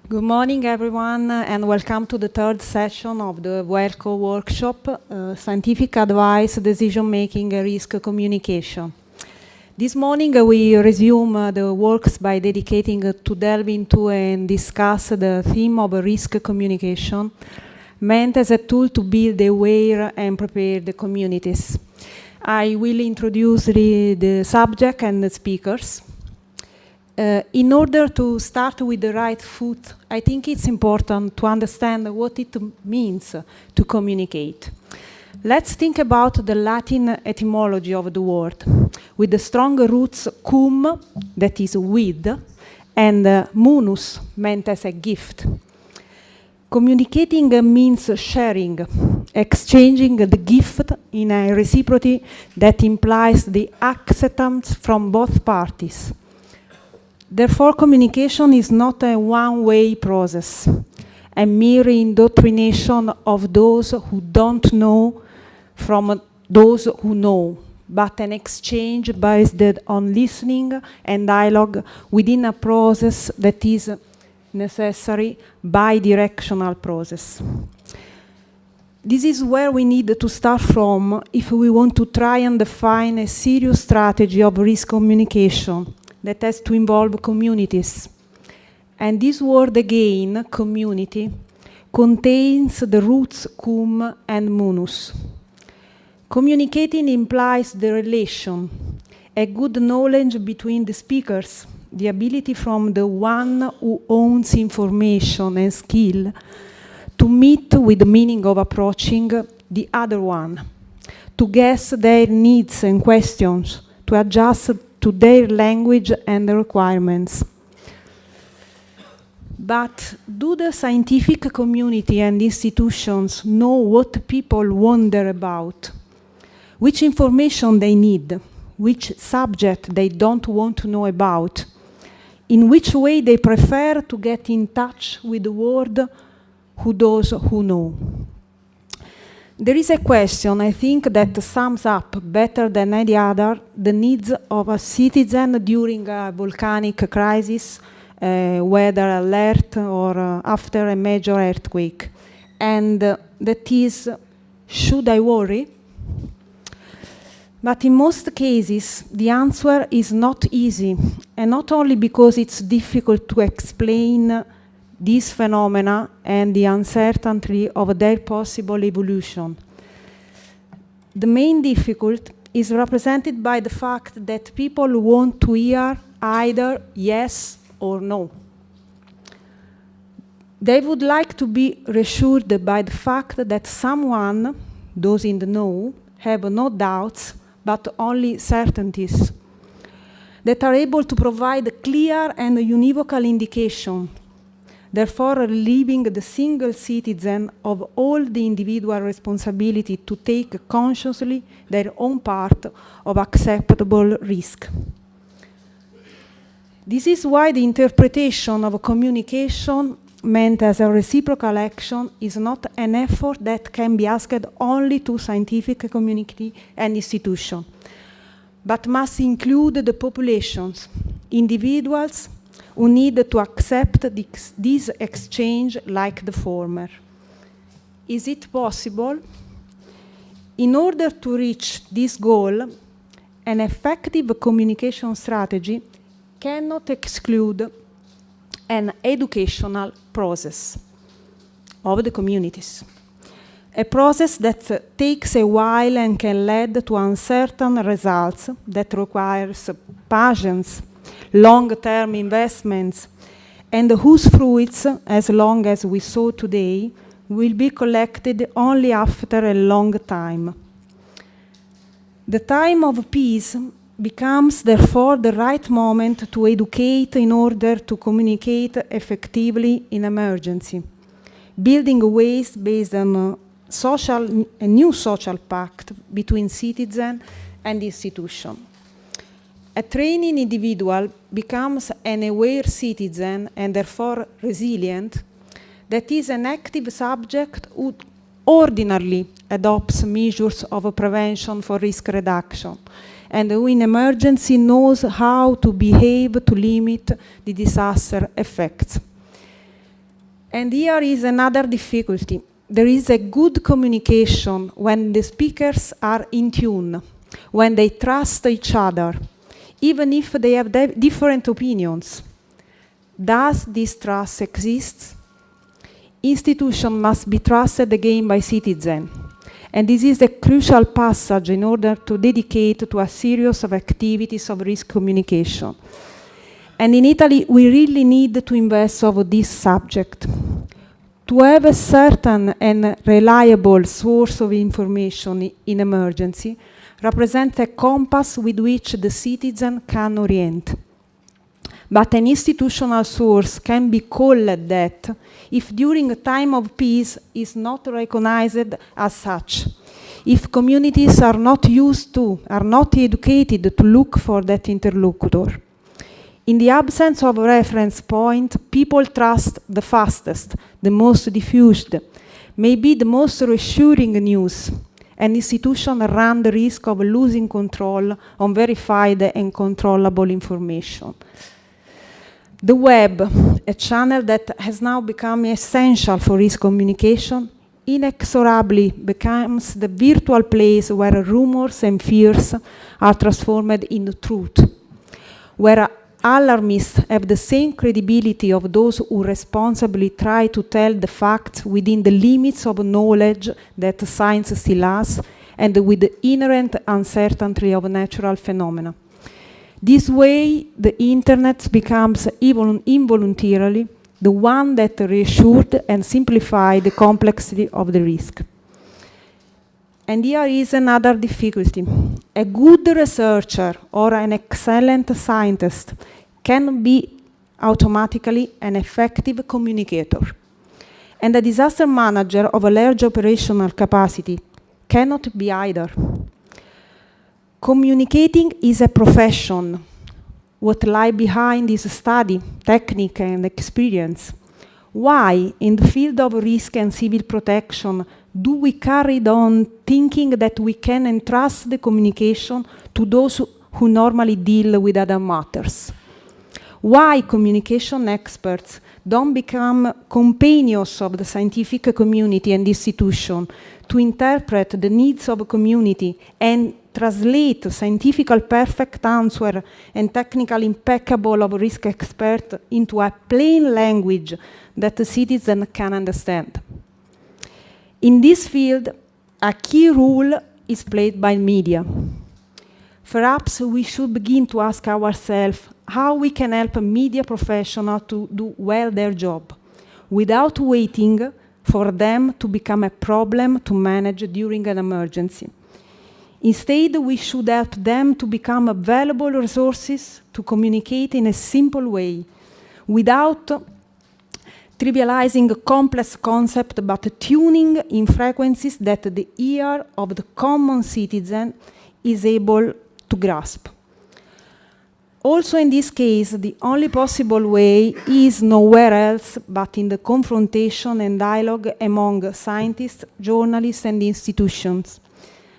Good morning, everyone, and welcome to the third session of the VUELCO Workshop, Scientific Advice, Decision-Making, and Risk Communication. This morning we resume the works by dedicating to delve into and discuss the theme of risk communication, meant as a tool to build aware and prepare the communities. I will introduce the subject and the speakers. In order to start with the right foot, I think it's important to understand what it means to communicate. Let's think about the Latin etymology of the word, with the strong roots cum, that is with, and munus, meant as a gift. Communicating means sharing, exchanging the gift in a reciprocity that implies the acceptance from both parties. Therefore, communication is not a one-way process, a mere indoctrination of those who don't know from those who know, but an exchange based on listening and dialogue within a process that is necessary bi-directional process. This is where we need to start from if we want to try and define a serious strategy of risk communication that has to involve communities. And this word again, community, contains the roots cum and munus. Communicating implies the relation, a good knowledge between the speakers, the ability from the one who owns information and skill to meet with the meaning of approaching the other one, to guess their needs and questions, to adjust to their language and requirements. But do the scientific community and institutions know what people wonder about? Which information they need? Which subject they don't want to know about? In which way they prefer to get in touch with the world who those who know? There is a question, I think, that sums up better than any other the needs of a citizen during a volcanic crisis, weather alert, or after a major earthquake. And that is, should I worry? But in most cases, the answer is not easy, and not only because it's difficult to explain these phenomena and the uncertainty of their possible evolution. The main difficulty is represented by the fact that people want to hear either yes or no. They would like to be reassured by the fact that someone, those in the know, have no doubts but only certainties, that are able to provide a clear and univocal indication, therefore relieving the single citizen of all the individual responsibility to take consciously their own part of acceptable risk. This is why the interpretation of communication meant as a reciprocal action is not an effort that can be asked only to scientific community and institutions, but must include the populations, individuals, who need to accept this exchange like the former. Is it possible? In order to reach this goal, an effective communication strategy cannot exclude an educational process of the communities. A process that takes a while and can lead to uncertain results, that requires patience, long-term investments, and whose fruits, as long as we saw today, will be collected only after a long time. The time of peace becomes, therefore, the right moment to educate in order to communicate effectively in emergency, building ways based on a new social pact between citizen and institution. A training individual becomes an aware citizen and therefore resilient, that is an active subject who ordinarily adopts measures of prevention for risk reduction, and who in emergency knows how to behave to limit the disaster effects. And here is another difficulty. There is a good communication when the speakers are in tune, when they trust each other, even if they have different opinions. Does this trust exist? Institutions must be trusted again by citizens. And this is a crucial passage in order to dedicate to a series of activities of risk communication. And in Italy, we really need to invest over this subject. To have a certain and reliable source of information in emergency represents a compass with which the citizen can orient. But an institutional source can be called that if during a time of peace is not recognized as such, if communities are not used to, are not educated to look for that interlocutor. In the absence of a reference point, people trust the fastest, the most diffused, maybe the most reassuring news, and institutions run the risk of losing control on verified and controllable information. The web, a channel that has now become essential for risk communication, inexorably becomes the virtual place where rumors and fears are transformed into truth, where alarmists have the same credibility of those who responsibly try to tell the facts within the limits of knowledge that science still has, and with the inherent uncertainty of natural phenomena. This way, the internet becomes even involuntarily the one that reassured and simplified the complexity of the risk. And here is another difficulty. A good researcher or an excellent scientist can be automatically an effective communicator. And a disaster manager of a large operational capacity cannot be either. Communicating is a profession. What lies behind is study, technique, and experience. Why, in the field of risk and civil protection, do we carry on thinking that we can entrust the communication to those who normally deal with other matters? Why communication experts don't become companions of the scientific community and institution to interpret the needs of a community and translate scientific perfect answer and technical impeccable of risk expert into a plain language that the citizen can understand? In this field, a key role is played by media. Perhaps we should begin to ask ourselves how we can help media professionals to do well their job, without waiting for them to become a problem to manage during an emergency. Instead, we should help them to become valuable resources to communicate in a simple way, without trivializing a complex concept, but tuning in frequencies that the ear of the common citizen is able to grasp. Also in this case, the only possible way is nowhere else but in the confrontation and dialogue among scientists, journalists, and institutions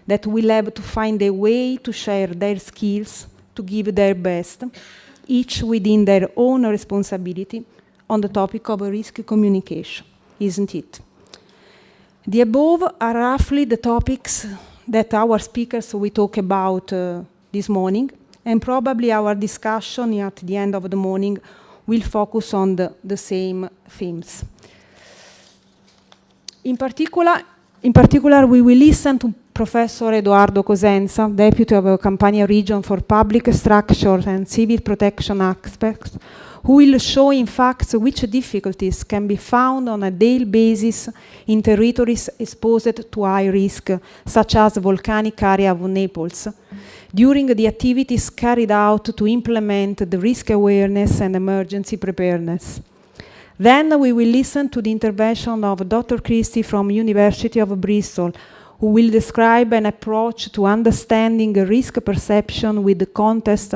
that will have to find a way to share their skills, to give their best, each within their own responsibility on the topic of risk communication, isn't it? The above are roughly the topics that our speakers will talk about this morning, and probably our discussion at the end of the morning will focus on the same themes. In particular, we will listen to Professor Edoardo Cosenza, Deputy of Campania Region for Public Structure and Civil Protection Aspects, who will show in fact which difficulties can be found on a daily basis in territories exposed to high risk, such as the volcanic area of Naples, during the activities carried out to implement the risk awareness and emergency preparedness. Then we will listen to the intervention of Dr. Christie from University of Bristol, who will describe an approach to understanding risk perception with the context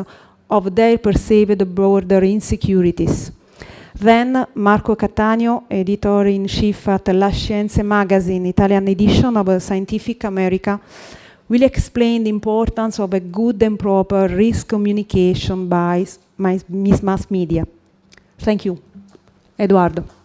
of their perceived broader insecurities. Then Marco Cattaneo, editor-in-chief at La Scienze magazine, Italian edition of Scientific America, will explain the importance of a good and proper risk communication by mass media. Thank you. Edoardo.